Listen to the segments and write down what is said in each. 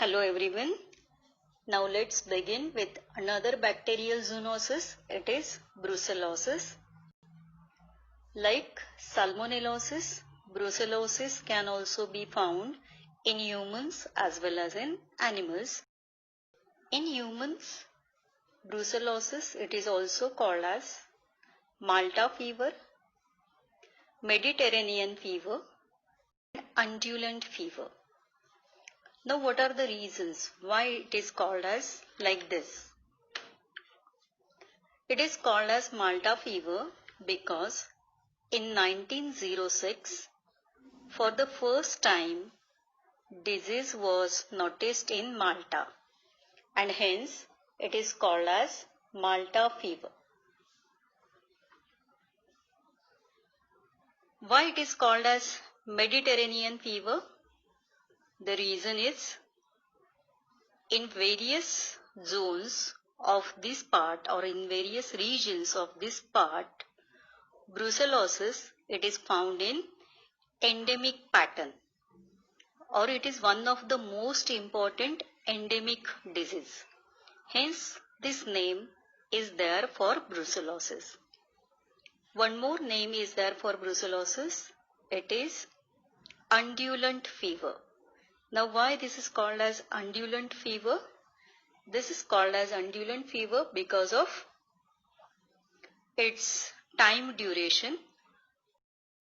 Hello everyone. Now let's begin with another bacterial zoonosis. It is brucellosis. Like salmonellosis, brucellosis can also be found in humans as well as in animals. In humans, brucellosis it is also called as Malta fever, Mediterranean fever, and undulant fever. Now what are the reasons why it is called as like this? It is called as Malta fever because in 1906, for the first time, disease was noticed in Malta and hence it is called as Malta fever. Why it is called as Mediterranean fever? The reason is in various zones of this part or in various regions of this part, brucellosis it is found in endemic pattern, or it is one of the most important endemic disease. Hence, this name is there for brucellosis. One more name is there for brucellosis. It is undulant fever. Now, why this is called as undulant fever? This is called as undulant fever because of its time duration.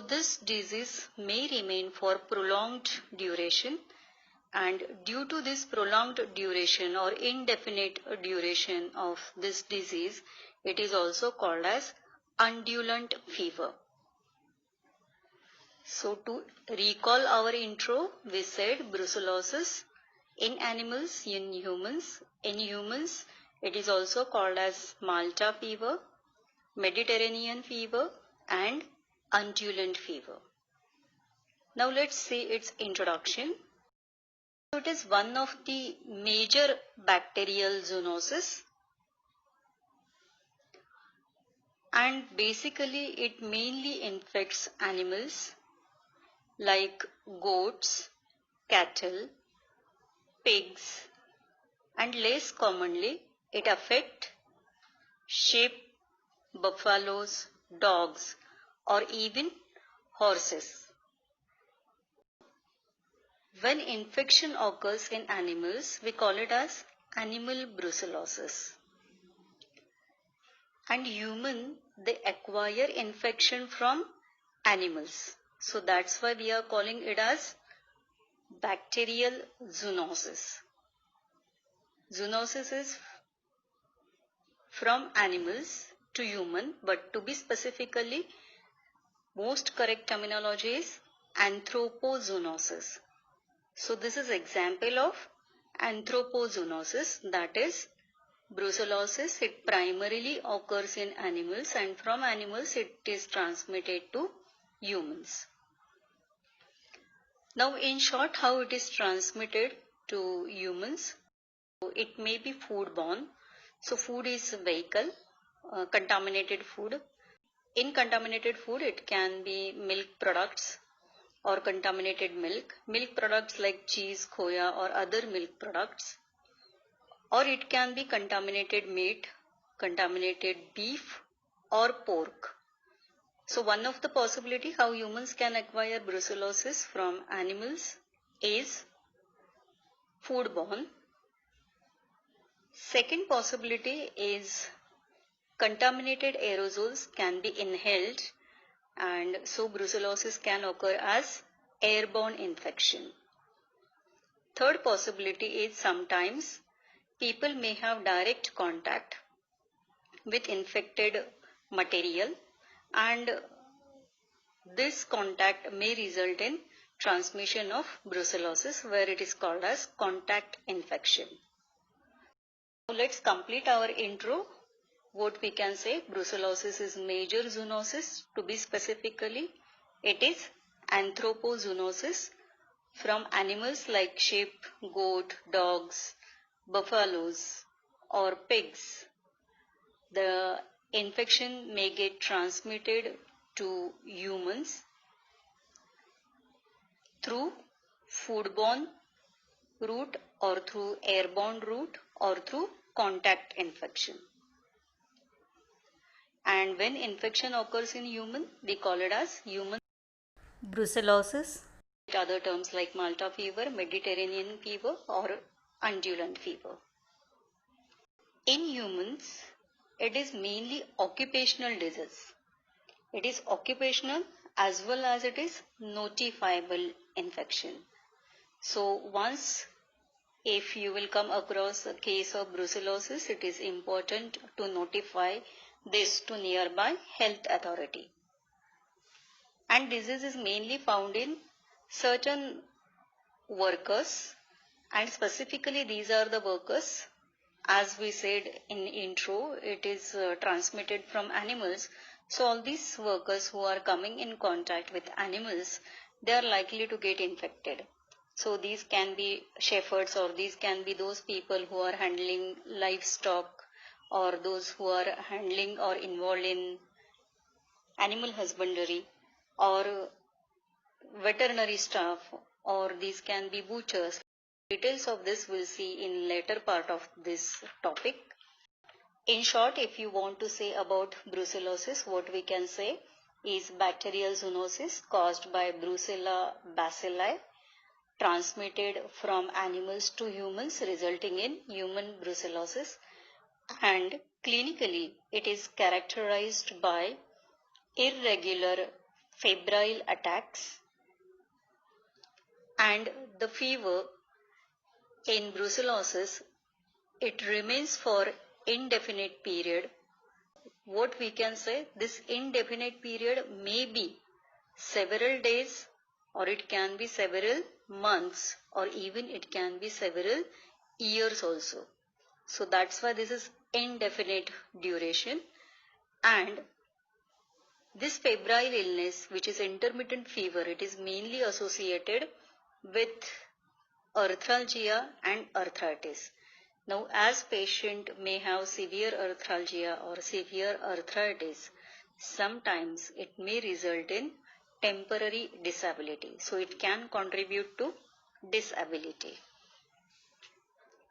This disease may remain for prolonged duration, and due to this prolonged duration or indefinite duration of this disease, it is also called as undulant fever. So to recall our intro, we said brucellosis in animals, in humans. In humans, it is also called as Malta fever, Mediterranean fever, and undulant fever. Now let's see its introduction. It is one of the major bacterial zoonosis, and basically it mainly infects animals like goats, cattle, pigs, and less commonly it affects sheep, buffaloes, dogs, or even horses. When infection occurs in animals, we call it as animal brucellosis. And human, they acquire infection from animals. So that's why we are calling it as bacterial zoonosis. Zoonosis is from animals to human, but to be specifically, most correct terminology is anthropozoonosis. So this is example of anthropozoonosis, that is brucellosis. It primarily occurs in animals, and from animals it is transmitted to humans. Now in short, how it is transmitted to humans? It may be foodborne. So food is a vehicle, contaminated food. In contaminated food, it can be milk products or contaminated milk products like cheese, khoya, or other milk products. Or it can be contaminated meat, contaminated beef, or pork. So one of the possibility how humans can acquire brucellosis from animals is foodborne. Second possibility is contaminated aerosols can be inhaled, and so brucellosis can occur as airborne infection. Third possibility is sometimes people may have direct contact with infected material, and this contact may result in transmission of brucellosis, where it is called as contact infection. Now let's complete our intro. What we can say, brucellosis is major zoonosis. To be specifically, it is anthropozoonosis from animals like sheep, goat, dogs, buffaloes, or pigs. The infection may get transmitted to humans through foodborne route or through airborne route or through contact infection. And when infection occurs in human, we call it as human brucellosis. Other terms like Malta fever, Mediterranean fever, or undulant fever. In humans, it is mainly occupational disease. It is occupational as well as it is notifiable infection. So once if you will come across a case of brucellosis, it is important to notify this to nearby health authority. And disease is mainly found in certain workers, and specifically these are the workers, as we said in intro, it is transmitted from animals. So all these workers who are coming in contact with animals, they are likely to get infected. So these can be shepherds, or these can be those people who are handling livestock, or those who are handling or involved in animal husbandry, or veterinary staff, or these can be butchers. Details of this we'll see in later part of this topic. In short, if you want to say about brucellosis, what we can say is bacterial zoonosis caused by Brucella bacilli, transmitted from animals to humans, resulting in human brucellosis. And clinically, it is characterized by irregular febrile attacks, and the fever in brucellosis, it remains for indefinite period. What we can say, this indefinite period may be several days, or it can be several months, or even it can be several years also. So that's why this is indefinite duration. And this febrile illness, which is intermittent fever, it is mainly associated with arthralgia and arthritis. Now, as patient may have severe arthralgia or severe arthritis, sometimes it may result in temporary disability. So, it can contribute to disability.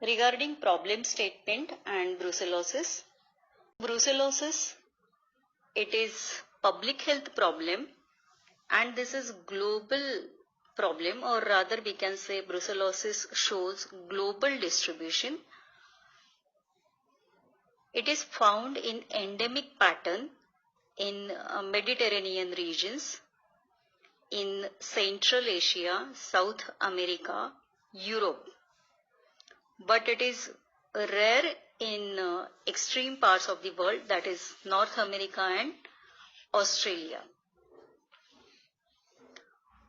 Regarding problem statement and brucellosis, it is public health problem, and this is global problem, or rather we can say brucellosis shows global distribution. It is found in endemic pattern in Mediterranean regions, in Central Asia, South America, Europe. But it is rare in extreme parts of the world, that is North America and Australia.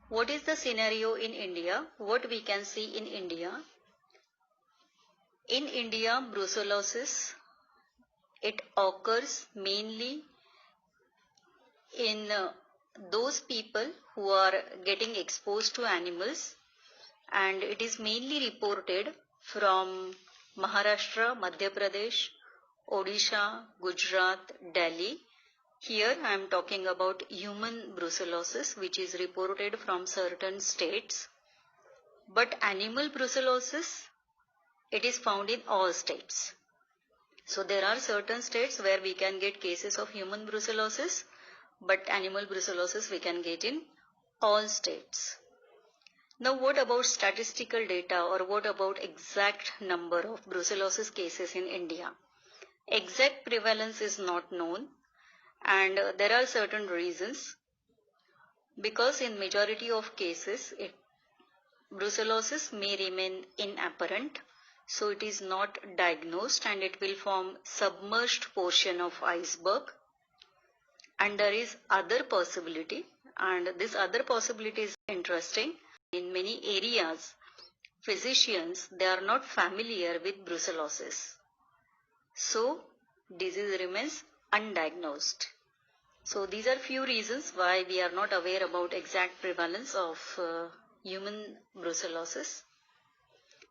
What is the scenario in India? What we can see in India? In India, brucellosis, it occurs mainly in those people who are getting exposed to animals, and it is mainly reported from Maharashtra, Madhya Pradesh, Odisha, Gujarat, Delhi. Here I am talking about human brucellosis, which is reported from certain states. But animal brucellosis, it is found in all states. So there are certain states where we can get cases of human brucellosis, but animal brucellosis we can get in all states. Now what about statistical data, or what about exact number of brucellosis cases in India? Exact prevalence is not known, and there are certain reasons. Because in majority of cases, brucellosis may remain inapparent, so it is not diagnosed, and it will form submerged portion of iceberg. And there is other possibility, and this other possibility is interesting. In many areas, physicians, they are not familiar with brucellosis, so disease remains undiagnosed. So these are few reasons why we are not aware about exact prevalence of human brucellosis.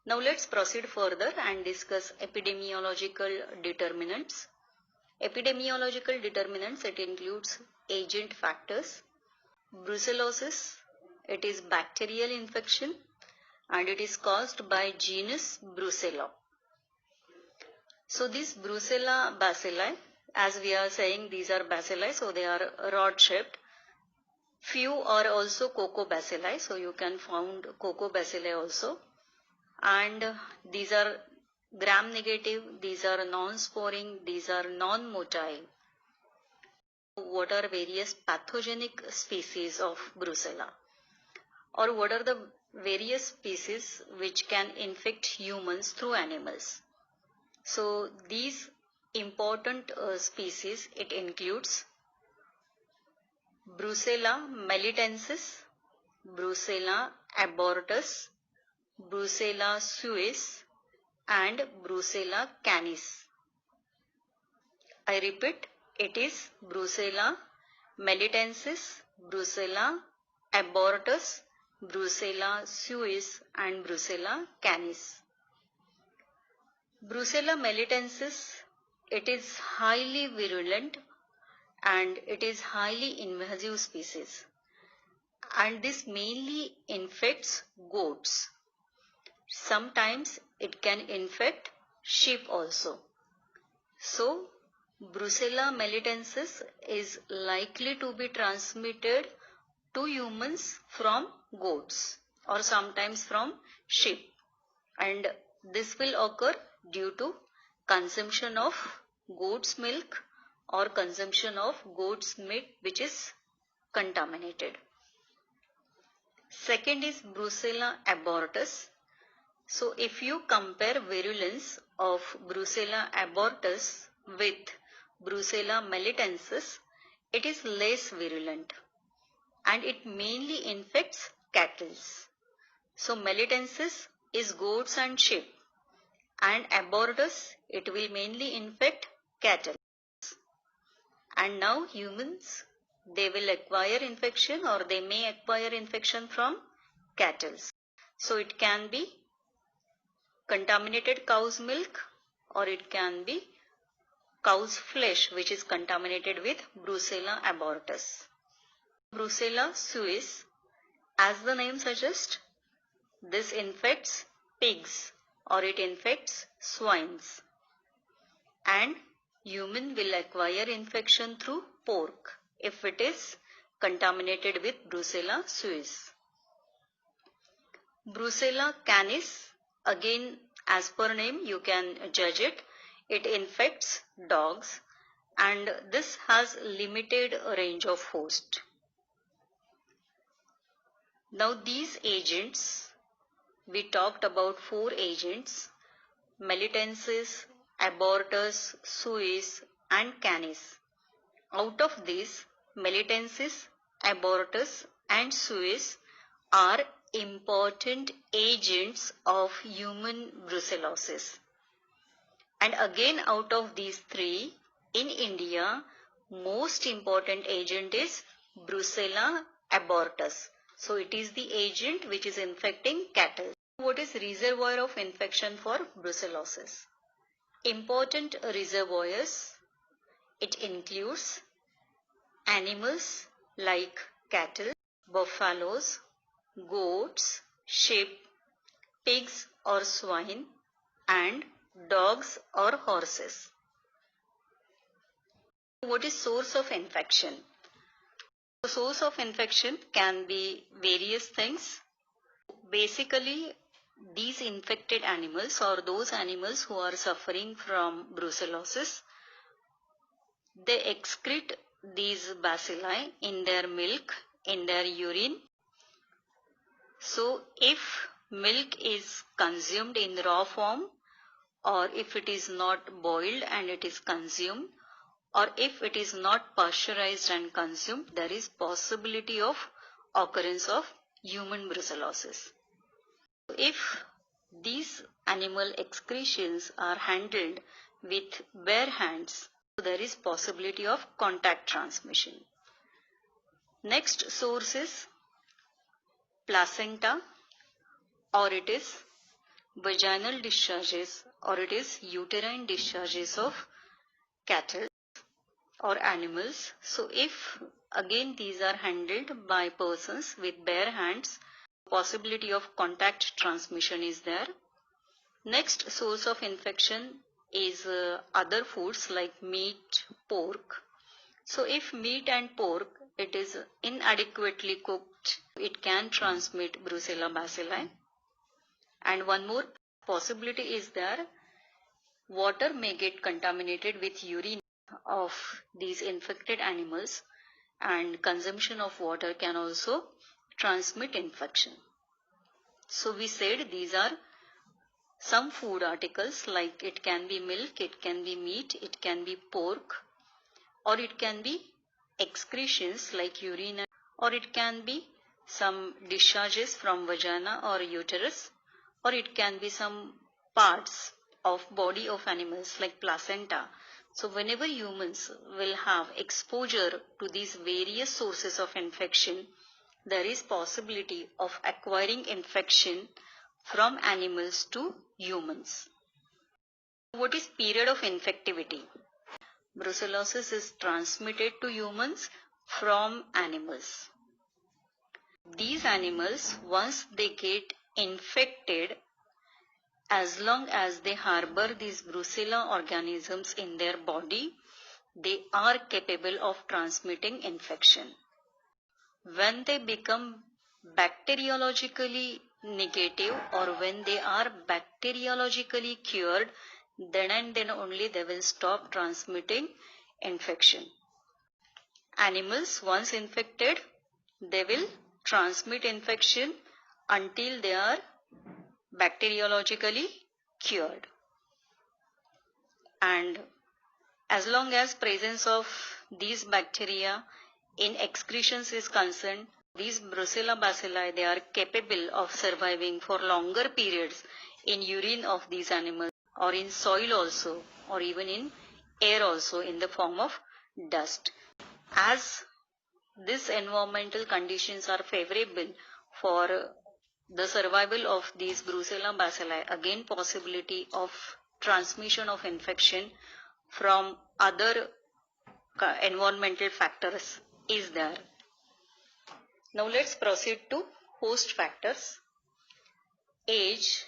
Now let's proceed further and discuss epidemiological determinants. Epidemiological determinants, it includes agent factors. Brucellosis, it is bacterial infection, and it is caused by genus Brucella. So these Brucella bacilli, as we are saying, these are bacilli, so they are rod shaped. Few are also Coccobacilli, so you can found Coccobacilli also. And these are gram negative, these are non-sporing, these are non-motile. What are various pathogenic species of Brucella? Or what are the various species which can infect humans through animals? So these important species, it includes Brucella melitensis, Brucella abortus, Brucella suis, and Brucella canis. I repeat, it is Brucella melitensis, Brucella abortus, Brucella suis, and Brucella canis. Brucella melitensis, it is highly virulent and it is highly invasive species, and this mainly infects goats. Sometimes it can infect sheep also. So Brucella melitensis is likely to be transmitted to humans from goats or sometimes from sheep, and this will occur due to consumption of goat's milk or consumption of goat's meat which is contaminated. Second is Brucella abortus. So if you compare virulence of Brucella abortus with Brucella melitensis, it is less virulent and it mainly infects cattle. So melitensis is goats and sheep, and abortus, it will mainly infect cattle. And now humans, they will acquire infection or they may acquire infection from cattle. So it can be contaminated cow's milk or it can be cow's flesh which is contaminated with Brucella abortus. Brucella suis, as the name suggests, this infects pigs or it infects swines, and human will acquire infection through pork if it is contaminated with Brucella suis. Brucella canis, again as per name you can judge it, it infects dogs and this has limited range of host. Now these agents, we talked about 4 agents, melitensis, abortus, suis, and canis. Out of these, melitensis, abortus, and suis are important agents of human brucellosis. And again, out of these 3, in India, most important agent is Brucella abortus. So it is the agent which is infecting cattle. What is reservoir of infection for brucellosis? Important reservoirs, it includes animals like cattle, buffaloes, goats, sheep, pigs or swine, and dogs or horses. What is source of infection? The source of infection can be various things. Basically, these infected animals or those animals who are suffering from brucellosis, they excrete these bacilli in their milk, in their urine. So if milk is consumed in raw form, or if it is not boiled and it is consumed, or if it is not pasteurized and consumed, there is possibility of occurrence of human brucellosis. If these animal excretions are handled with bare hands, there is possibility of contact transmission. Next source is placenta, or it is vaginal discharges, or it is uterine discharges of cattle or animals. So if again these are handled by persons with bare hands, Possibility of contact transmission is there. Next source of infection is other foods like meat, pork. So if meat and pork, it is inadequately cooked, it can transmit Brucella bacilli. And one more possibility is there, water may get contaminated with urine of these infected animals, and consumption of water can also transmit infection. So we said these are some food articles, like it can be milk, it can be meat, it can be pork, or it can be excretions like urine, or it can be some discharges from vagina or uterus, or it can be some parts of body of animals like placenta. So whenever humans will have exposure to these various sources of infection, there is possibility of acquiring infection from animals to humans. What is period of infectivity? Brucellosis is transmitted to humans from animals. These animals, once they get infected, as long as they harbor these Brucella organisms in their body, they are capable of transmitting infection. When they become bacteriologically negative, or when they are bacteriologically cured, then and then only they will stop transmitting infection. Animals once infected, they will transmit infection until they are bacteriologically cured. And as long as presence of these bacteria in excretions is concerned, these Brucella bacilli, they are capable of surviving for longer periods in urine of these animals, or in soil also, or even in air also in the form of dust. As these environmental conditions are favorable for the survival of these Brucella bacilli, again possibility of transmission of infection from other environmental factors is there. Now let's proceed to host factors. Age.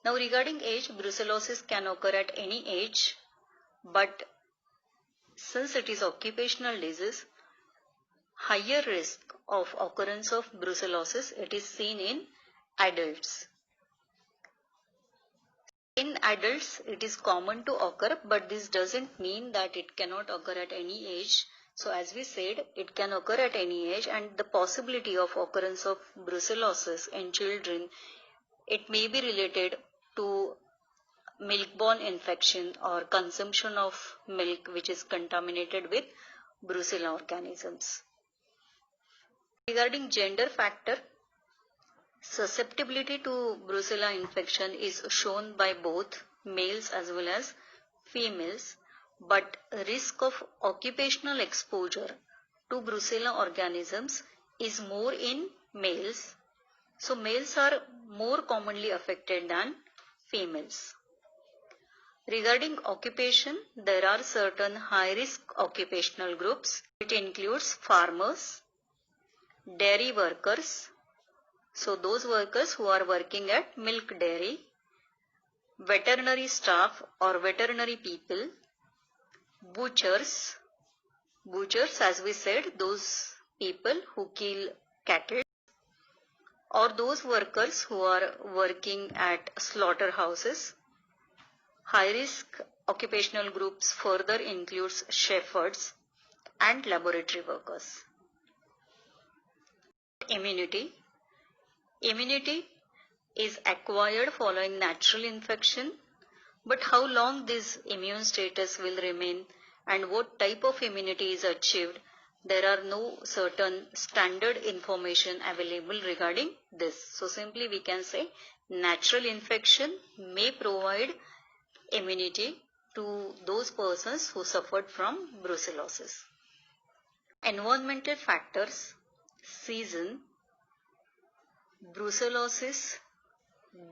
Now regarding age, brucellosis can occur at any age, but since it is occupational disease, higher risk of occurrence of brucellosis, it is seen in adults. In adults, it is common to occur, but this doesn't mean that it cannot occur at any age. So as we said, it can occur at any age, and the possibility of occurrence of brucellosis in children, it may be related to milk-borne infection or consumption of milk which is contaminated with Brucella organisms. Regarding gender factor, susceptibility to Brucella infection is shown by both males as well as females, but risk of occupational exposure to Brucella organisms is more in males. So males are more commonly affected than females. Regarding occupation, there are certain high-risk occupational groups. It includes farmers, dairy workers, so those workers who are working at milk dairy, veterinary staff or veterinary people, butchers as we said, those people who kill cattle, or those workers who are working at slaughterhouses. High risk occupational groups further includes shepherds and laboratory workers. Immunity. Immunity is acquired following natural infection, but how long this immune status will remain and what type of immunity is achieved, there are no certain standard information available regarding this. So simply we can say natural infection may provide immunity to those persons who suffered from brucellosis. Environmental factors, season. Brucellosis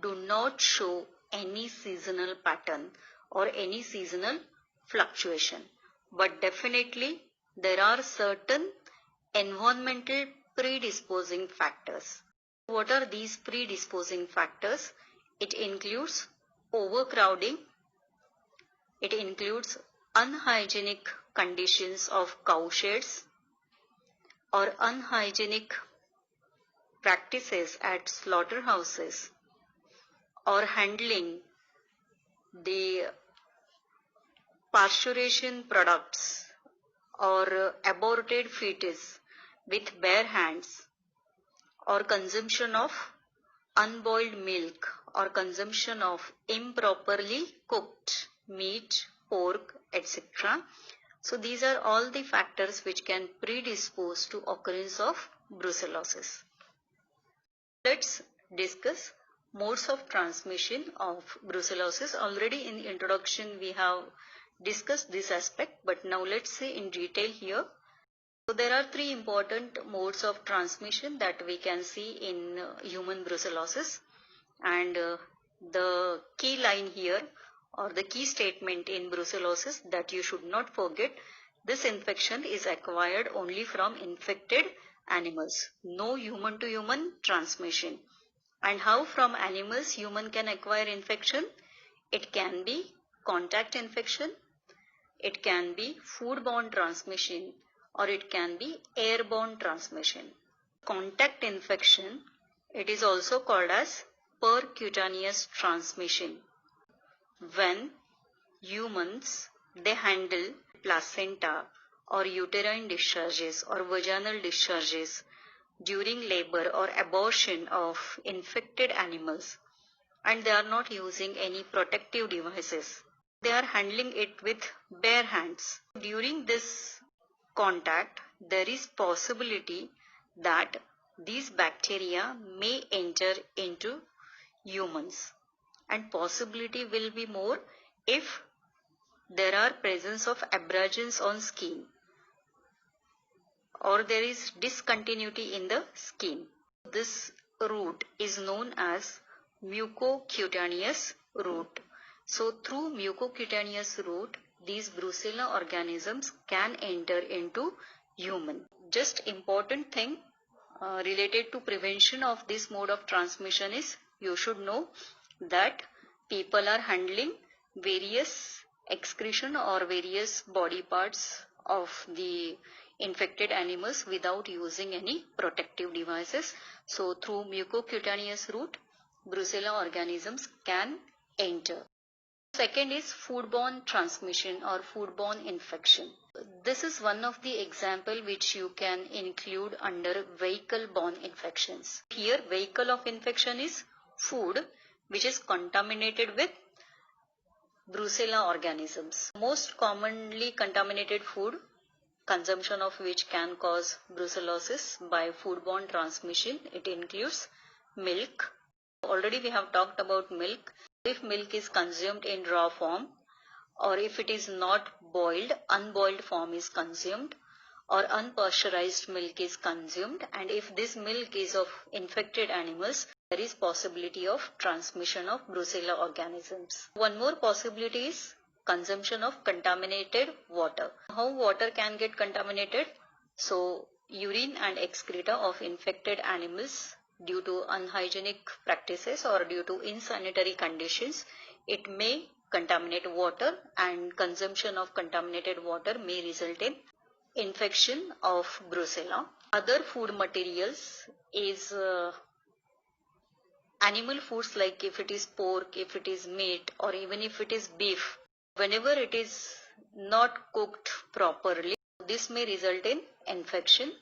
do not show any seasonal pattern or any seasonal fluctuation, but definitely there are certain environmental predisposing factors. What are these predisposing factors? It includes overcrowding. It includes unhygienic conditions of cow sheds or unhygienic practices at slaughterhouses or handling the parturition products or aborted fetus with bare hands, or consumption of unboiled milk or consumption of improperly cooked meat, pork, etc. So these are all the factors which can predispose to occurrence of brucellosis. Let's discuss modes of transmission of brucellosis. Already in the introduction we have discussed this aspect, but now let's see in detail here. So there are three important modes of transmission that we can see in human brucellosis, and the key line here or the key statement in brucellosis that you should not forget: this infection is acquired only from infected animals, no human to human transmission. And how from animals human can acquire infection? It can be contact infection, it can be foodborne transmission, or it can be airborne transmission. Contact infection, it is also called as percutaneous transmission. When humans, they handle placenta or uterine discharges or vaginal discharges during labor or abortion of infected animals, and they are not using any protective devices. They are handling it with bare hands. During this contact, there is possibility that these bacteria may enter into humans, and possibility will be more if there are presence of abrasions on skin or there is discontinuity in the skin. This route is known as mucocutaneous route. So through mucocutaneous route, these Brucella organisms can enter into human. Just important thing related to prevention of this mode of transmission is you should know that people are handling various excretion or various body parts of the infected animals without using any protective devices. So through mucocutaneous route, Brucella organisms can enter. Second is foodborne transmission or foodborne infection. This is one of the example which you can include under vehicle-borne infections. Here vehicle of infection is food which is contaminated with Brucella organisms. Most commonly contaminated food, consumption of which can cause brucellosis by foodborne transmission, it includes milk. Already we have talked about milk. If milk is consumed in raw form, or if it is not boiled, unboiled form is consumed, or unpasteurized milk is consumed, and if this milk is of infected animals, there is possibility of transmission of Brucella organisms. One more possibility is consumption of contaminated water. How water can get contaminated? So urine and excreta of infected animals, due to unhygienic practices or due to insanitary conditions, it may contaminate water, and consumption of contaminated water may result in infection of Brucella. Other food materials is animal foods, like if it is pork, if it is meat, or even if it is beef. Whenever it is not cooked properly, this may result in infection.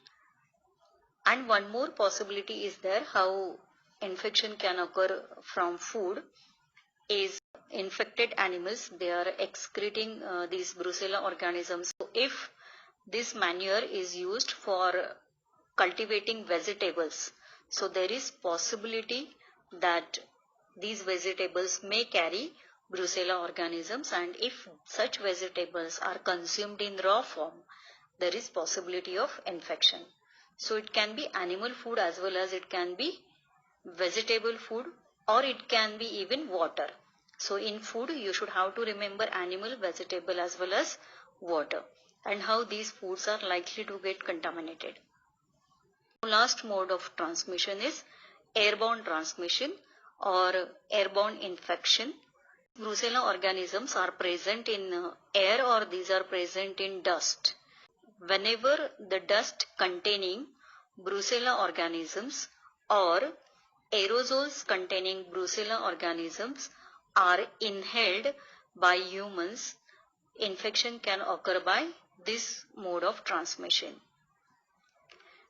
And one more possibility is there how infection can occur from food is infected animals, they are excreting these Brucella organisms. So if this manure is used for cultivating vegetables, so there is possibility that these vegetables may carry Brucella organisms, and if such vegetables are consumed in raw form, there is possibility of infection. So it can be animal food as well as it can be vegetable food, or it can be even water. So in food you should have to remember animal, vegetable as well as water, and how these foods are likely to get contaminated. Last mode of transmission is airborne transmission or airborne infection. Brucella organisms are present in air or these are present in dust. Whenever the dust containing Brucella organisms or aerosols containing Brucella organisms are inhaled by humans, infection can occur by this mode of transmission.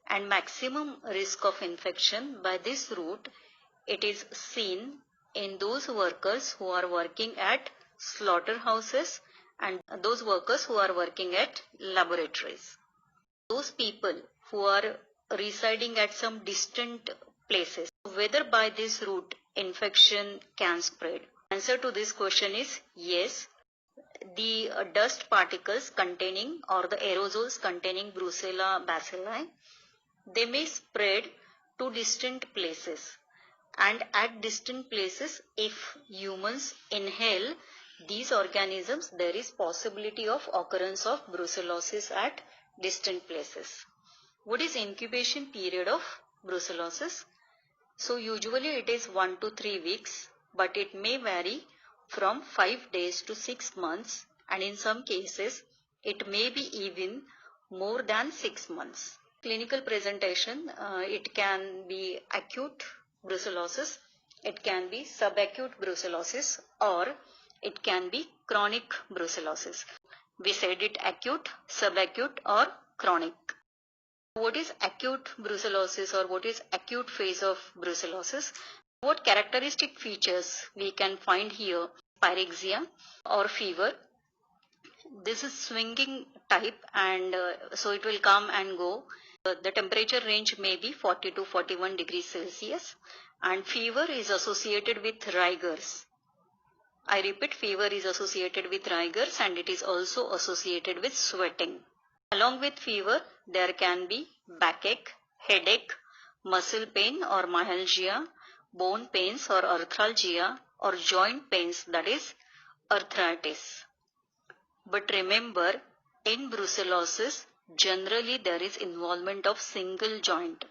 And maximum risk of infection by this route, it is seen in those workers who are working at slaughterhouses and those workers who are working at laboratories. Those people who are residing at some distant places, whether by this route infection can spread. Answer to this question is yes. The dust particles containing or the aerosols containing Brucella bacilli, they may spread to distant places, and at distant places if humans inhale these organisms, there is possibility of occurrence of brucellosis at distant places. What is incubation period of brucellosis? So usually it is 1 to 3 weeks, but it may vary from 5 days to 6 months, and in some cases it may be even more than 6 months. Clinical presentation, it can be acute brucellosis, it can be subacute brucellosis, or it can be chronic brucellosis. We said it acute, subacute or chronic. What is acute brucellosis or what is acute phase of brucellosis? What characteristic features we can find here? Pyrexia or fever. This is swinging type, and so it will come and go. The temperature range may be 40 to 41 degrees Celsius, and fever is associated with rigors. I repeat, fever is associated with rigors and it is also associated with sweating. Along with fever, there can be backache, headache, muscle pain or myalgia, bone pains or arthralgia, or joint pains, that is arthritis. But remember, in brucellosis, generally there is involvement of single joint.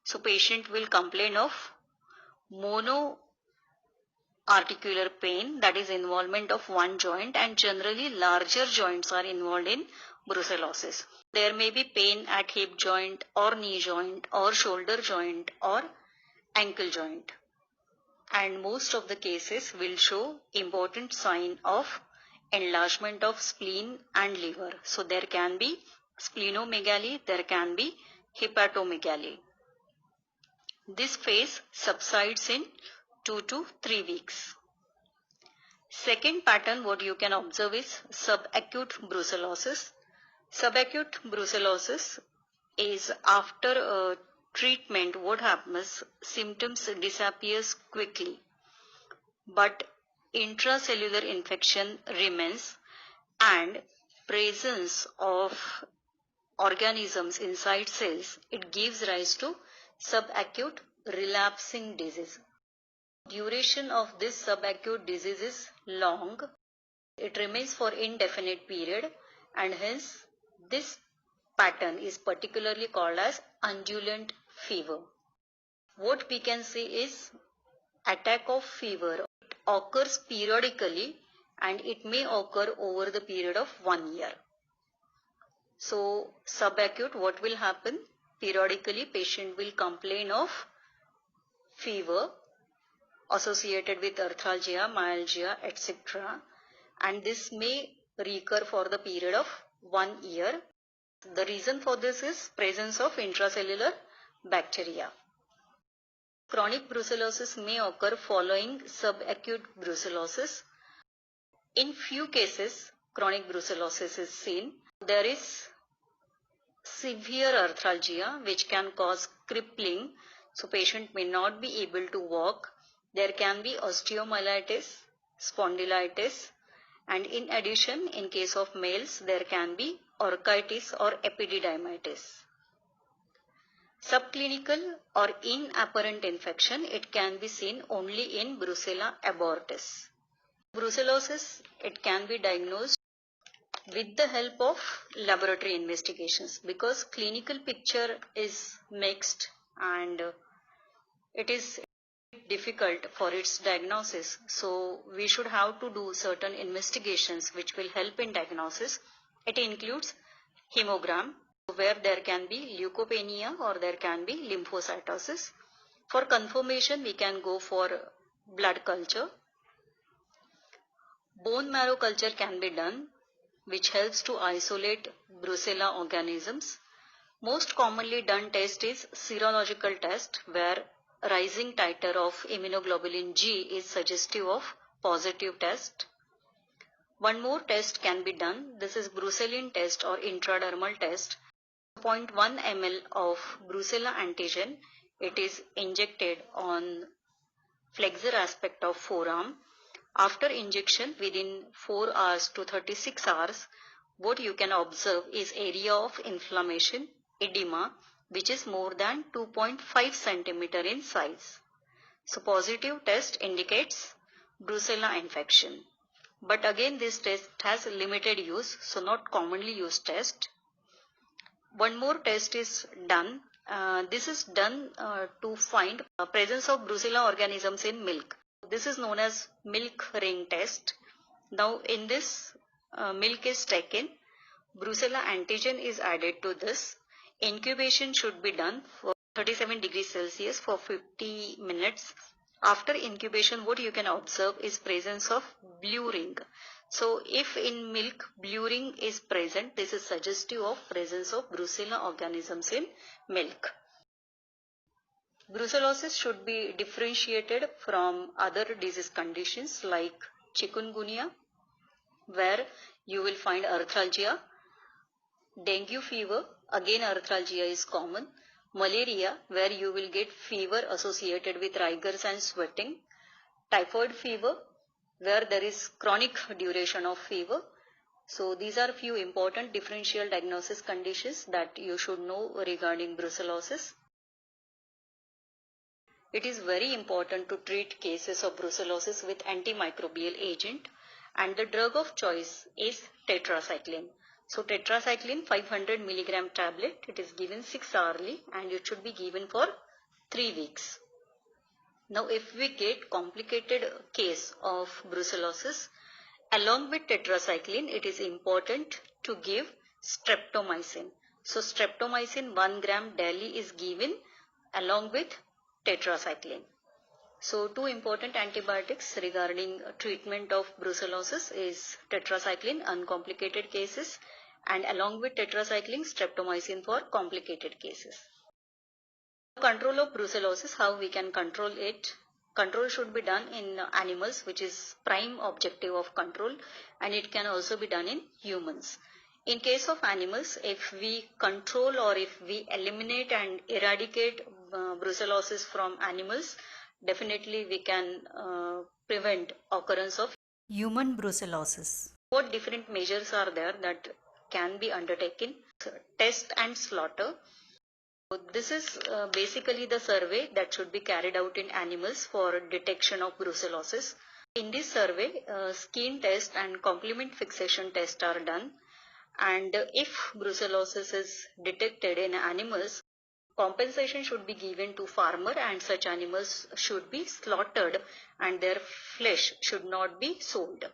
So patient will complain of monoarticular pain, that is involvement of one joint, and generally larger joints are involved in brucellosis. There may be pain at hip joint or knee joint or shoulder joint or ankle joint. And most of the cases will show important sign of enlargement of spleen and liver. So there can be splenomegaly, there can be hepatomegaly. This phase subsides in 2 to 3 weeks. Second pattern what you can observe is subacute brucellosis. Subacute brucellosis is after treatment, what happens, symptoms disappears quickly, but intracellular infection remains and presence of organisms inside cells, it gives rise to subacute relapsing disease. Duration of this subacute disease is long. It remains for indefinite period, and hence this pattern is particularly called as undulant fever. What we can see is attack of fever. It occurs periodically and it may occur over the period of 1 year. So subacute, what will happen? Periodically patient will complain of fever associated with arthralgia, myalgia, etc. And this may recur for the period of 1 year. The reason for this is presence of intracellular bacteria. Chronic brucellosis may occur following subacute brucellosis. In few cases, chronic brucellosis is seen. There is severe arthralgia which can cause crippling, so patient may not be able to walk. There can be osteomyelitis, spondylitis, and in addition, in case of males, there can be orchitis or epididymitis. Subclinical or inapparent infection, it can be seen only in Brucella abortus. Brucellosis, it can be diagnosed with the help of laboratory investigations because clinical picture is mixed and it is difficult for its diagnosis. So we should have to do certain investigations which will help in diagnosis. It includes hemogram, where there can be leukopenia or there can be lymphocytosis. For confirmation, we can go for blood culture. Bone marrow culture can be done, which helps to isolate Brucella organisms. Most commonly done test is serological test, where rising titer of immunoglobulin G is suggestive of positive test. One more test can be done. This is Brucellin test or intradermal test. 0.1 ml of Brucella antigen. It is injected on flexor aspect of forearm. After injection, within 4 hours to 36 hours, what you can observe is area of inflammation, edema, which is more than 2.5 centimeter in size. So positive test indicates Brucella infection. But again, this test has limited use, so not commonly used test. One more test is done. This is done to find presence of Brucella organisms in milk. This is known as milk ring test. Now in this, milk is taken, Brucella antigen is added to this. Incubation should be done for 37 degrees Celsius for 50 minutes. After incubation, what you can observe is presence of blue ring. So if in milk blue ring is present, this is suggestive of presence of Brucella organisms in milk. Brucellosis should be differentiated from other disease conditions like chikungunya, where you will find arthralgia, dengue fever, again arthralgia is common, malaria, where you will get fever associated with rigors and sweating, typhoid fever, where there is chronic duration of fever. So these are few important differential diagnosis conditions that you should know regarding brucellosis. It is very important to treat cases of brucellosis with antimicrobial agent, and the drug of choice is tetracycline. So tetracycline 500 milligram tablet, it is given 6 hourly and it should be given for 3 weeks. Now if we get complicated case of brucellosis, along with tetracycline, it is important to give streptomycin. So streptomycin 1 gram daily is given along with tetracycline. So two important antibiotics regarding treatment of brucellosis is tetracycline, uncomplicated cases, and along with tetracycline, streptomycin for complicated cases. Control of brucellosis, how we can control it? Control should be done in animals, which is prime objective of control, and it can also be done in humans. In case of animals, if we control or if we eliminate and eradicate brucellosis from animals, definitely we can prevent occurrence of human brucellosis. What different measures are there that can be undertaken? Test and slaughter. So this is basically the survey that should be carried out in animals for detection of brucellosis. In this survey, skin test and complement fixation test are done, and if brucellosis is detected in animals, compensation should be given to farmer and such animals should be slaughtered and their flesh should not be sold.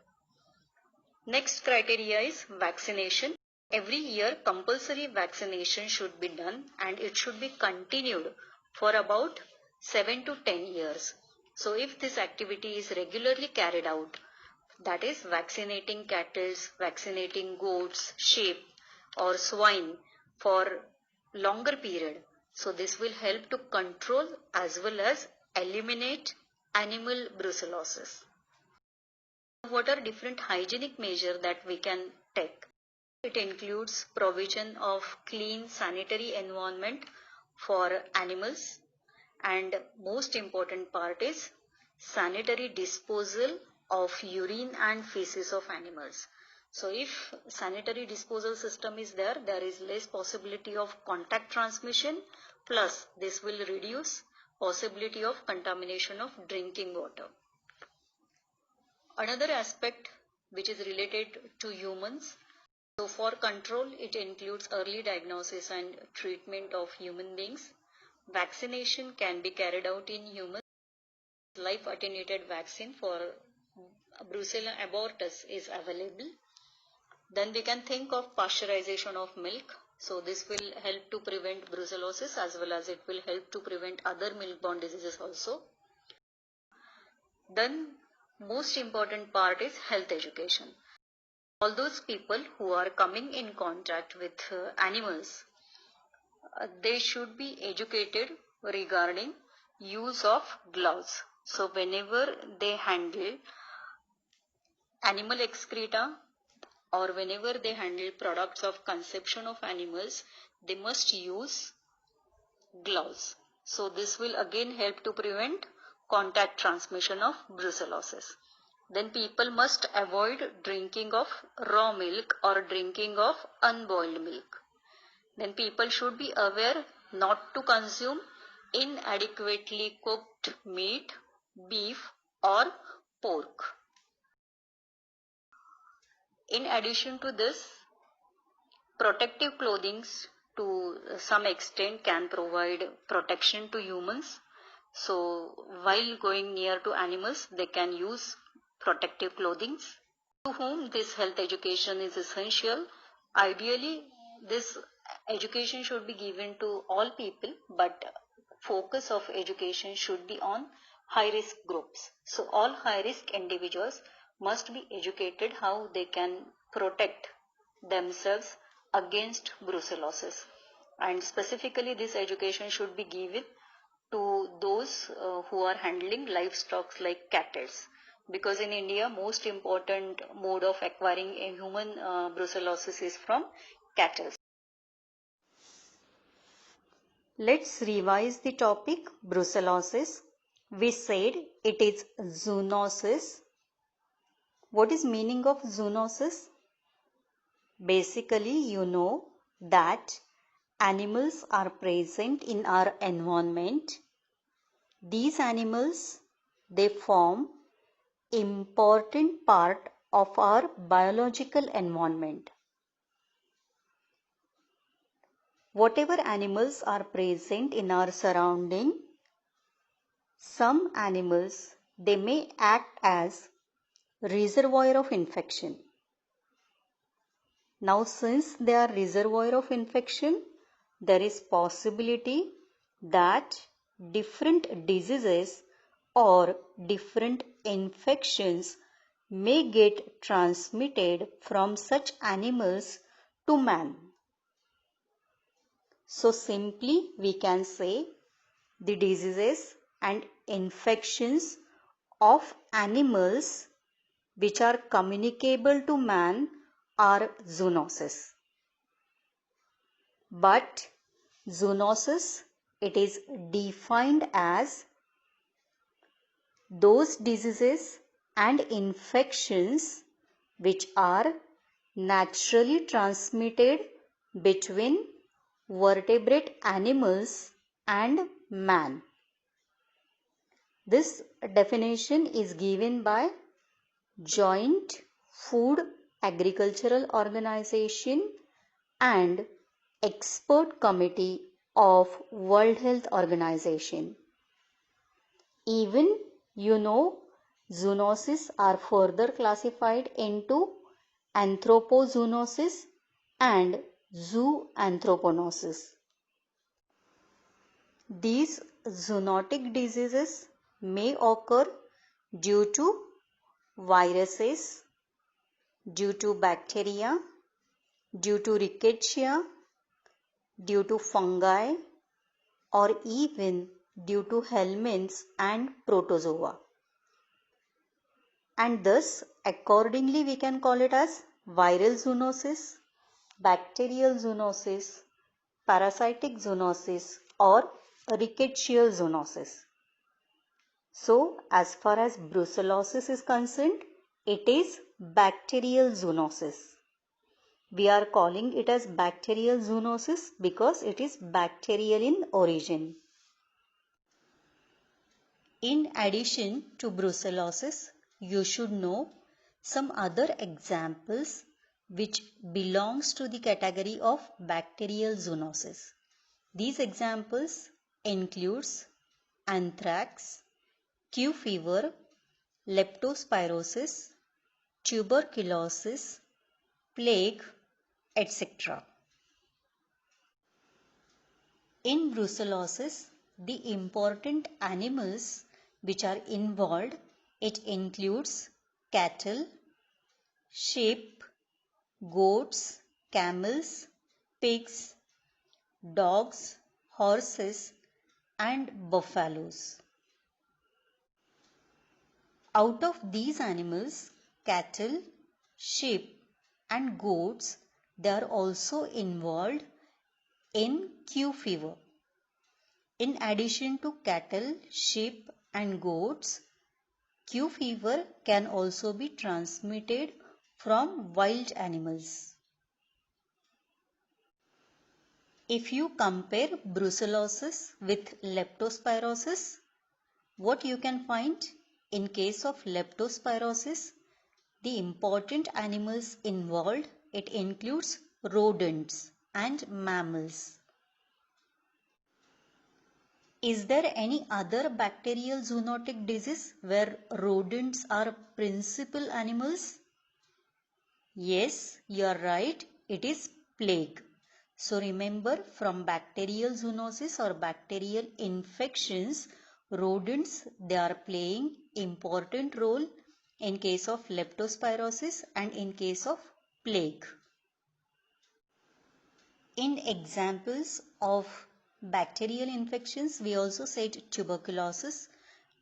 Next criteria is vaccination. Every year compulsory vaccination should be done and it should be continued for about 7 to 10 years. So if this activity is regularly carried out, that is vaccinating cattle, vaccinating goats, sheep or swine for longer period. So this will help to control as well as eliminate animal brucellosis. What are different hygienic measures that we can take? It includes provision of clean sanitary environment for animals, and most important part is sanitary disposal of urine and feces of animals. So if sanitary disposal system is there, there is less possibility of contact transmission, plus this will reduce possibility of contamination of drinking water. Another aspect which is related to humans, so for control it includes early diagnosis and treatment of human beings, Vaccination can be carried out in humans. Life attenuated vaccine for Brucella abortus is available. Then we can think of pasteurization of milk. So this will help to prevent brucellosis as well as it will help to prevent other milk-borne diseases also. Then most important part is health education. All those people who are coming in contact with animals, they should be educated regarding use of gloves. So whenever they handle animal excreta or whenever they handle products of conception of animals, they must use gloves. So this will again help to prevent contact transmission of brucellosis. Then people must avoid drinking of raw milk or drinking of unboiled milk. Then people should be aware not to consume inadequately cooked meat, beef or pork. In addition to this, protective clothing to some extent can provide protection to humans. So while going near to animals, they can use protective clothing. To whom this health education is essential, ideally this education should be given to all people, but focus of education should be on high risk groups. So all high risk individuals must be educated how they can protect themselves against brucellosis, and specifically this education should be given to those who are handling livestock like cattle, because in India most important mode of acquiring a human brucellosis is from cattle. Let's revise the topic brucellosis. We said it is zoonosis. What is meaning of zoonosis? Basically, you know that animals are present in our environment. These animals, they form important part of our biological environment. Whatever animals are present in our surrounding, some animals, they may act as reservoir of infection. Now since they are reservoir of infection, there is possibility that different diseases or different infections may get transmitted from such animals to man. So simply we can say the diseases and infections of animals which are communicable to man are zoonosis. But zoonosis, it is defined as those diseases and infections which are naturally transmitted between vertebrate animals and man. This definition is given by Joint Food Agricultural Organization and Expert Committee of World Health Organization. Even zoonosis are further classified into anthropozoonosis and zooanthroponosis. These zoonotic diseases may occur due to viruses, due to bacteria, due to rickettsia, due to fungi, or even due to helminths and protozoa. And thus, accordingly, we can call it as viral zoonosis, bacterial zoonosis, parasitic zoonosis, or rickettsial zoonosis. So, as far as brucellosis is concerned, it is bacterial zoonosis. We are calling it as bacterial zoonosis because it is bacterial in origin. In addition to brucellosis, you should know some other examples which belongs to the category of bacterial zoonosis. These examples includes anthrax, Q fever, leptospirosis, tuberculosis, plague, etc. In brucellosis, the important animals which are involved, it includes cattle, sheep, goats, camels, pigs, dogs, horses, and buffaloes. Out of these animals, cattle, sheep, and goats, they are also involved in Q fever. In addition to cattle, sheep, and goats, Q fever can also be transmitted from wild animals. If you compare brucellosis with leptospirosis, what you can find? In case of leptospirosis, the important animals involved, it includes rodents and mammals. Is there any other bacterial zoonotic disease where rodents are principal animals? Yes, you are right. It is plague. So remember, from bacterial zoonosis or bacterial infections, rodents, they are playing important role in case of leptospirosis and in case of plague. In examples of bacterial infections, we also said tuberculosis.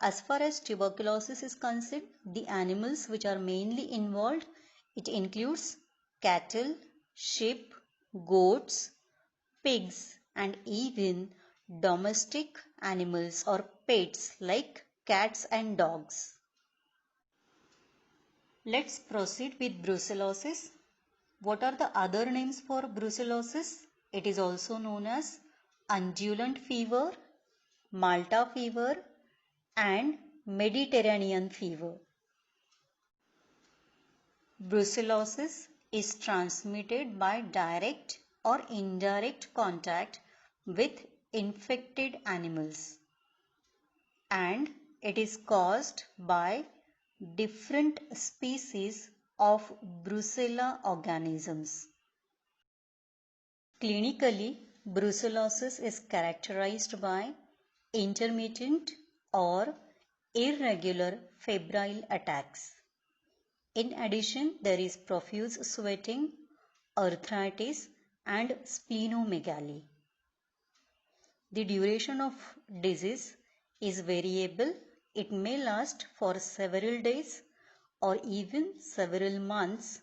As far as tuberculosis is concerned, the animals which are mainly involved, it includes cattle, sheep, goats, pigs, and even domestic animals or pets like cats and dogs. Let's proceed with brucellosis. What are the other names for brucellosis? It is also known as undulant fever, Malta fever, and Mediterranean fever. Brucellosis is transmitted by direct or indirect contact with infected animals, and it is caused by different species of Brucella organisms. Clinically, brucellosis is characterized by intermittent or irregular febrile attacks. In addition, there is profuse sweating, arthritis, and splenomegaly. The duration of disease is variable. It may last for several days or even several months,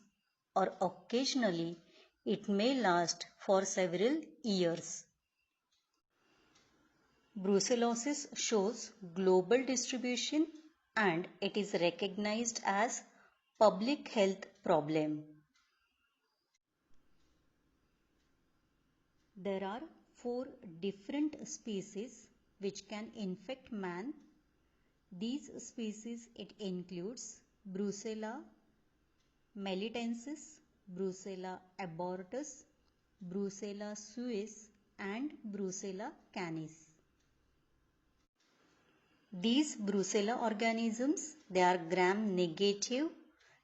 or occasionally it may last for several years. Brucellosis shows global distribution and it is recognized as public health problem. There are 4 different species which can infect man. These species, it includes Brucella melitensis, Brucella abortus, Brucella suis, and Brucella canis. These Brucella organisms, they are gram-negative,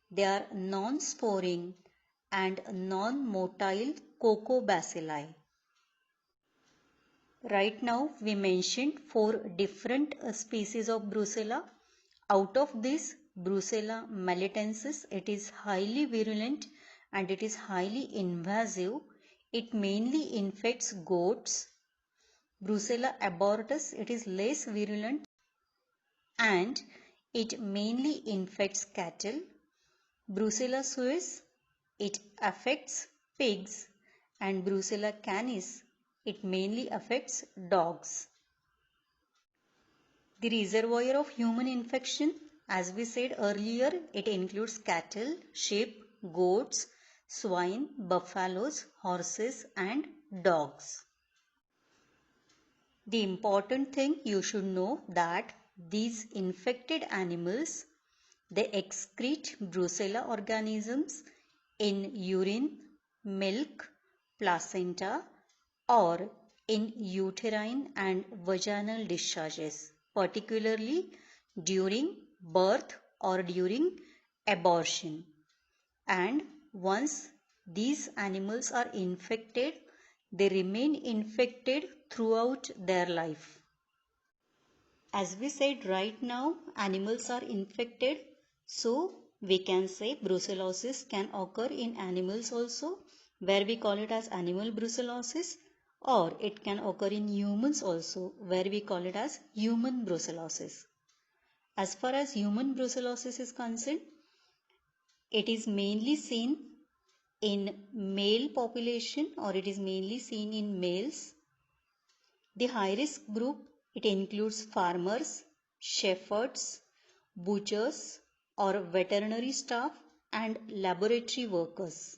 they are non-sporing and non-motile cocobacilli. Right now we mentioned 4 different species of Brucella. Out of this, Brucella melitensis, it is highly virulent and it is highly invasive. It mainly infects goats. Brucella abortus, it is less virulent and it mainly infects cattle. Brucella suis, it affects pigs, and Brucella canis, it mainly affects dogs. The reservoir of human infection, as we said earlier, it includes cattle, sheep, goats, swine, buffaloes, horses, and dogs. The important thing you should know that these infected animals, they excrete Brucella organisms in urine, milk, placenta, or in uterine and vaginal discharges, particularly during birth or during abortion. And once these animals are infected, they remain infected throughout their life. As we said right now, animals are infected, so we can say brucellosis can occur in animals also, where we call it as animal brucellosis, or it can occur in humans also, where we call it as human brucellosis. As far as human brucellosis is concerned, it is mainly seen in male population, or it is mainly seen in males. The high risk group, it includes farmers, shepherds, butchers or veterinary staff and laboratory workers.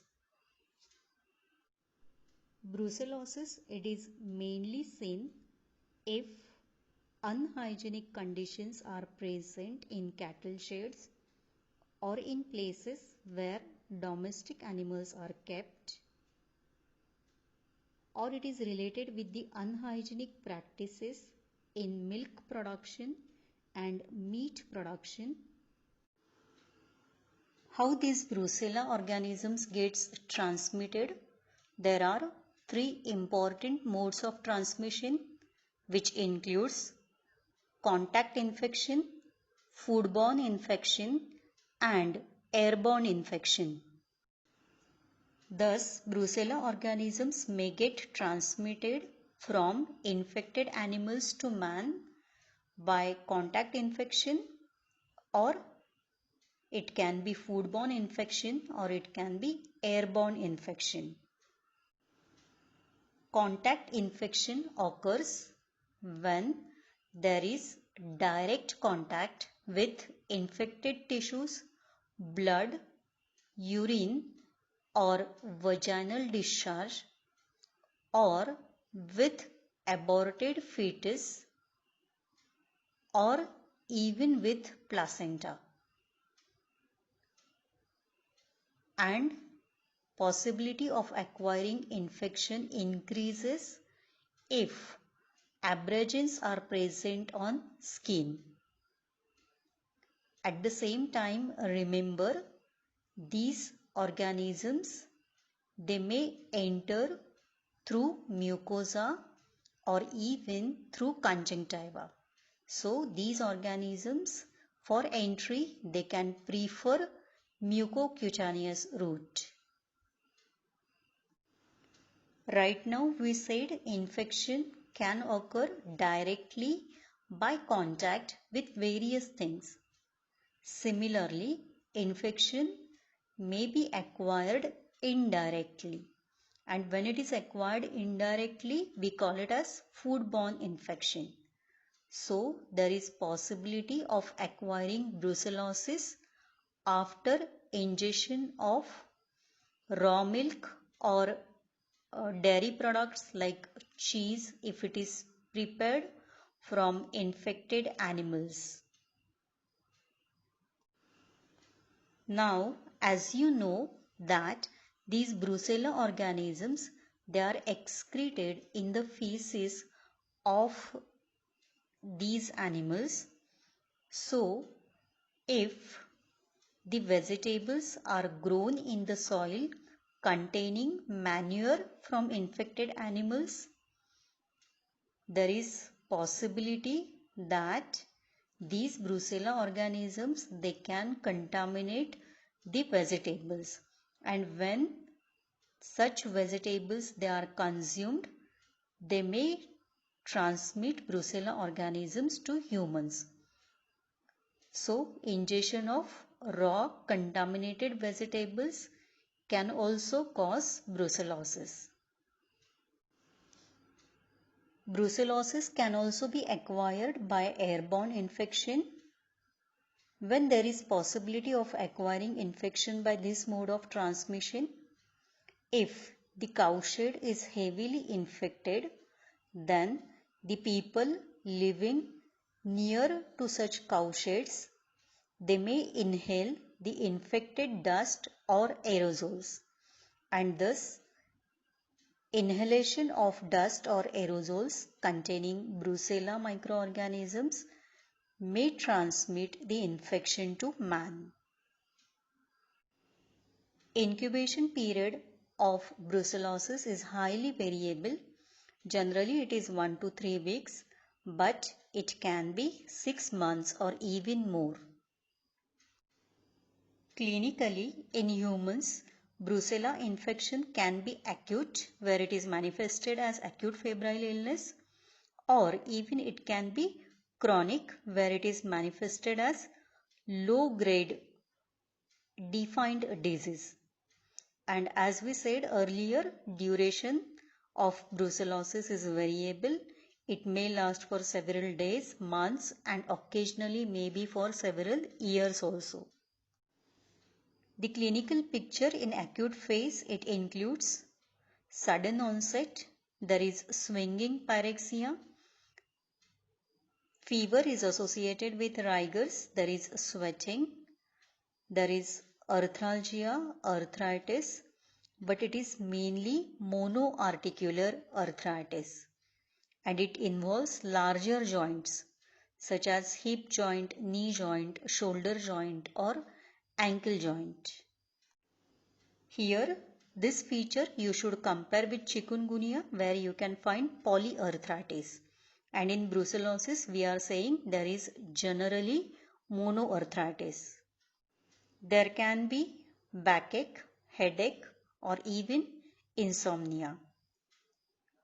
Brucellosis, it is mainly seen if unhygienic conditions are present in cattle sheds or in places where domestic animals are kept, or it is related with the unhygienic practices in milk production and meat production. How these brucella organisms gets transmitted? There are three important modes of transmission, which includes contact infection, foodborne infection and airborne infection. Thus, brucella organisms may get transmitted from infected animals to man by contact infection, or it can be foodborne infection, or it can be airborne infection. Contact infection occurs when there is direct contact with infected tissues, blood, urine or vaginal discharge, or with aborted fetus, or even with placenta. And possibility of acquiring infection increases if abrasions are present on skin. At the same time, remember, these organisms, they may enter through mucosa or even through conjunctiva. So these organisms, for entry, they can prefer mucocutaneous route. Right now we said infection can occur directly by contact with various things. Similarly, infection may be acquired indirectly, and when it is acquired indirectly, we call it as foodborne infection. So there is possibility of acquiring brucellosis after ingestion of raw milk or dairy products like cheese if it is prepared from infected animals. Now, as you know that these brucella organisms, they are excreted in the feces of these animals. So, if the vegetables are grown in the soil containing manure from infected animals, there is possibility that these brucella organisms, they can contaminate the vegetables, and when such vegetables they are consumed, they may transmit brucella organisms to humans. So ingestion of raw contaminated vegetables can also cause brucellosis. Brucellosis can also be acquired by airborne infection. When there is possibility of acquiring infection by this mode of transmission, if the cowshed is heavily infected, then the people living near to such cowsheds, they may inhale the infected dust or aerosols, and thus Inhalation of dust or aerosols containing Brucella microorganisms may transmit the infection to man. Incubation period of brucellosis is highly variable. Generally, it is 1 to 3 weeks, but it can be 6 months or even more. Clinically, in humans, brucella infection can be acute, where it is manifested as acute febrile illness, or even it can be chronic, where it is manifested as low-grade defined disease. And as we said earlier, duration of brucellosis is variable. It may last for several days, months, and occasionally maybe for several years also. The clinical picture in acute phase, it includes sudden onset, there is swinging pyrexia, fever is associated with rigors, there is sweating, there is arthralgia, arthritis, but it is mainly monoarticular arthritis and it involves larger joints such as hip joint, knee joint, shoulder joint or ankle joint. Here, this feature you should compare with chikungunya where you can find polyarthritis. And in brucellosis, we are saying there is generally monoarthritis. There can be backache, headache or even insomnia.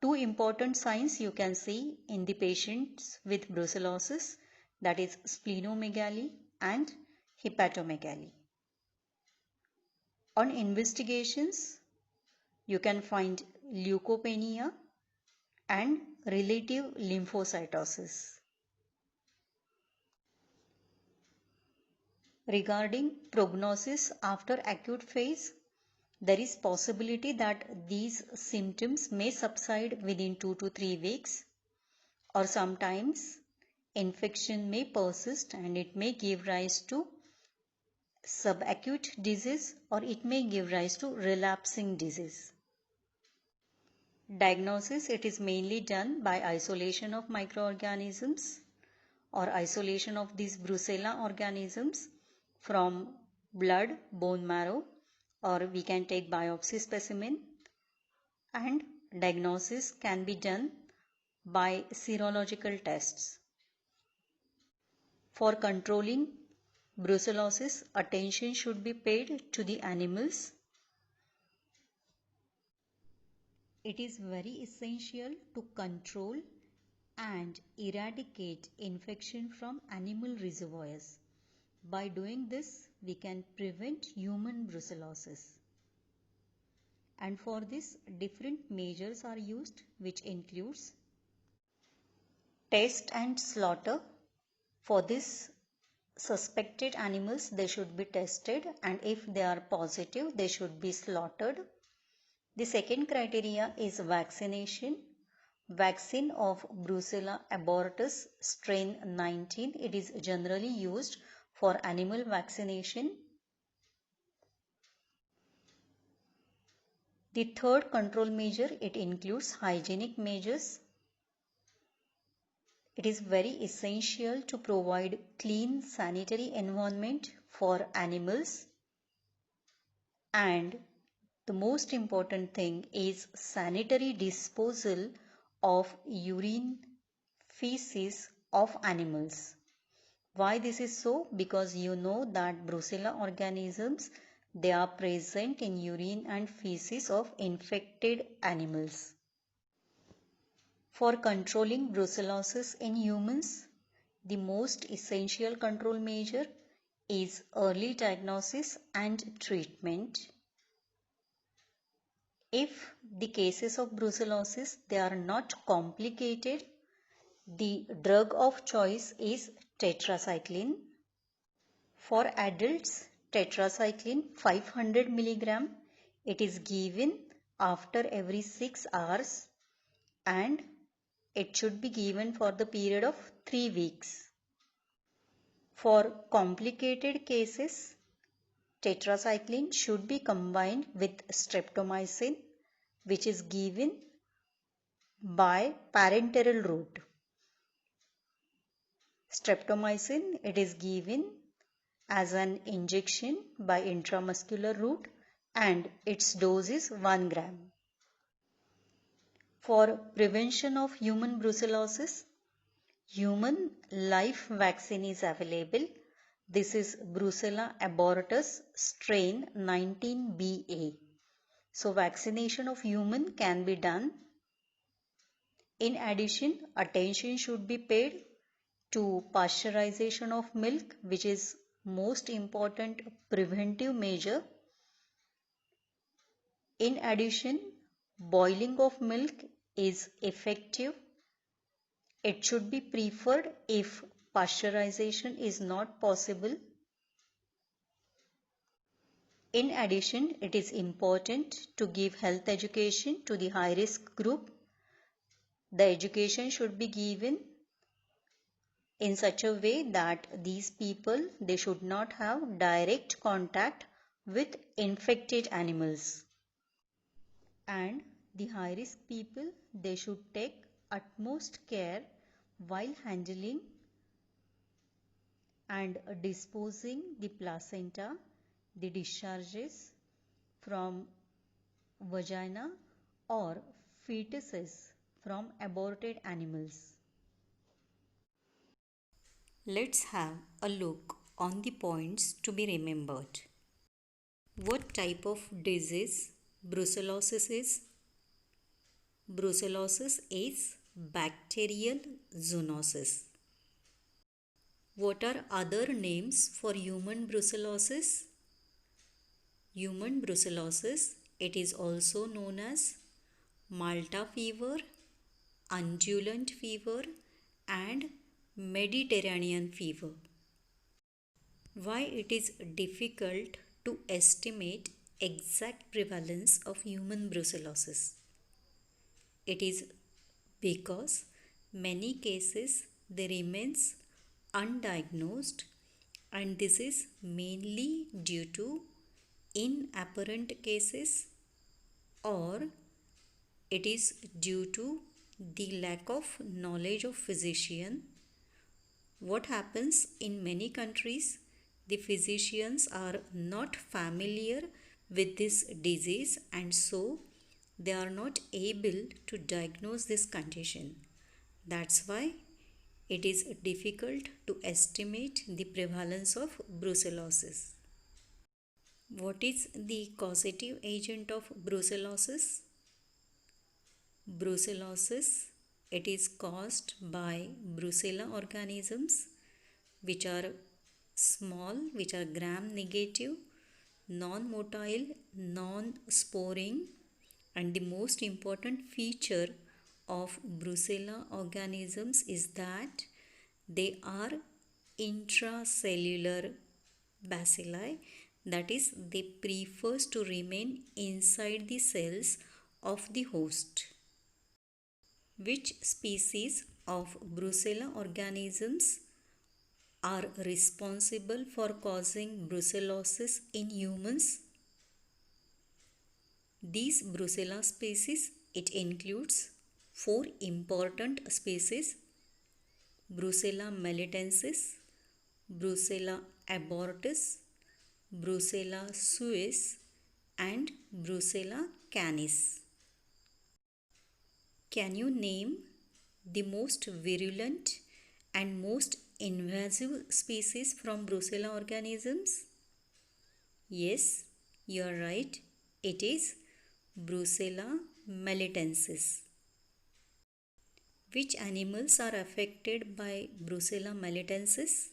Two important signs you can see in the patients with brucellosis, that is splenomegaly and hepatomegaly. On investigations, you can find leukopenia and relative lymphocytosis. Regarding prognosis after acute phase, there is possibility that these symptoms may subside within 2 to 3 weeks, or sometimes infection may persist and it may give rise to subacute disease or it may give rise to relapsing disease. Diagnosis, it is mainly done by isolation of microorganisms or isolation of these brucella organisms from blood, bone marrow, or we can take biopsy specimen, and diagnosis can be done by serological tests. For controlling brucellosis, attention should be paid to the animals. It is very essential to control and eradicate infection from animal reservoirs. By doing this, we can prevent human brucellosis. And for this, different measures are used, which includes test and slaughter. For this, suspected animals, they should be tested, and if they are positive, they should be slaughtered. The second criteria is vaccination. Vaccine of Brucella abortus strain 19. It is generally used for animal vaccination. The third control measure, it includes hygienic measures. It is very essential to provide clean sanitary environment for animals, and the most important thing is sanitary disposal of urine, feces of animals. Why this is so? Because you know that Brucella organisms, they are present in urine and feces of infected animals. For controlling brucellosis in humans, the most essential control measure is early diagnosis and treatment. If the cases of brucellosis, they are not complicated, the drug of choice is tetracycline. For adults, tetracycline 500 mg, it is given after every 6 hours and it should be given for the period of 3 weeks. For complicated cases, tetracycline should be combined with streptomycin which is given by parenteral route. Streptomycin, it is given as an injection by intramuscular route and its dose is 1 gram. For prevention of human brucellosis, human live vaccine is available. This is Brucella abortus strain 19BA. So vaccination of human can be done. In addition, attention should be paid to pasteurization of milk, which is most important preventive measure. In addition, boiling of milk is effective. It should be preferred if pasteurization is not possible. In addition, it is important to give health education to the high risk group. The education should be given in such a way that these people, they should not have direct contact with infected animals. And the high risk people, they should take utmost care while handling and disposing the placenta, the discharges from vagina or fetuses from aborted animals. Let's have a look on the points to be remembered. What type of disease brucellosis is? Brucellosis is bacterial zoonosis. What are other names for human brucellosis? Human brucellosis, it is also known as Malta fever, undulant fever and Mediterranean fever. Why it is difficult to estimate exact prevalence of human brucellosis? It is because many cases they remains undiagnosed, and this is mainly due to inapparent cases or it is due to the lack of knowledge of physician. What happens in many countries, the physicians are not familiar with this disease and so they are not able to diagnose this condition. That's why it is difficult to estimate the prevalence of brucellosis. What is the causative agent of brucellosis? Brucellosis, it is caused by Brucella organisms which are small, which are gram negative, non-motile, non-sporing, and the most important feature of Brucella organisms is that they are intracellular bacilli, that is, they prefers to remain inside the cells of the host. Which species of Brucella organisms are responsible for causing brucellosis in humans? These Brucella species, it includes 4 important species: Brucella melitensis, Brucella abortus, Brucella suis and Brucella canis. Can you name the most virulent and most invasive species from Brucella organisms? Yes, you are right. It is Brucella melitensis. Which animals are affected by Brucella melitensis?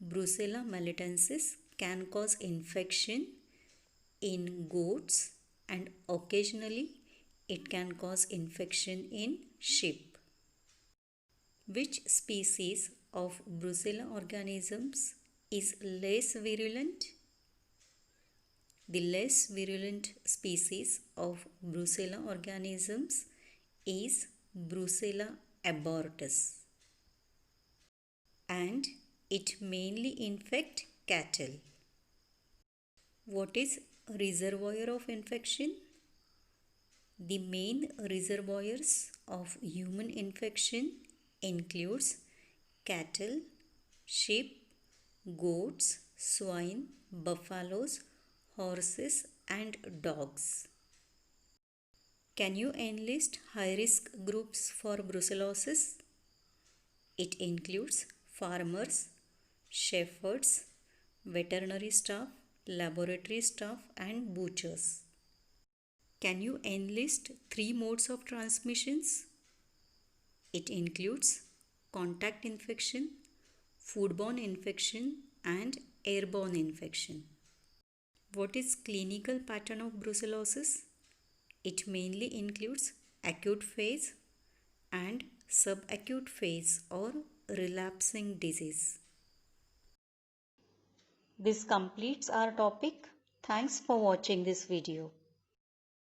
Brucella melitensis can cause infection in goats and occasionally it can cause infection in sheep. Which species of Brucella organisms is less virulent? The less virulent species of Brucella organisms is Brucella abortus and it mainly infects cattle. What is reservoir of infection? The main reservoirs of human infection includes cattle, sheep, goats, swine, buffaloes, horses and dogs. Can you enlist high-risk groups for brucellosis? It includes farmers, shepherds, veterinary staff, laboratory staff and butchers. Can you enlist 3 modes of transmissions? It includes contact infection, foodborne infection and airborne infection. What is clinical pattern of brucellosis? It mainly includes acute phase and subacute phase or relapsing disease. This completes our topic. Thanks for watching this video.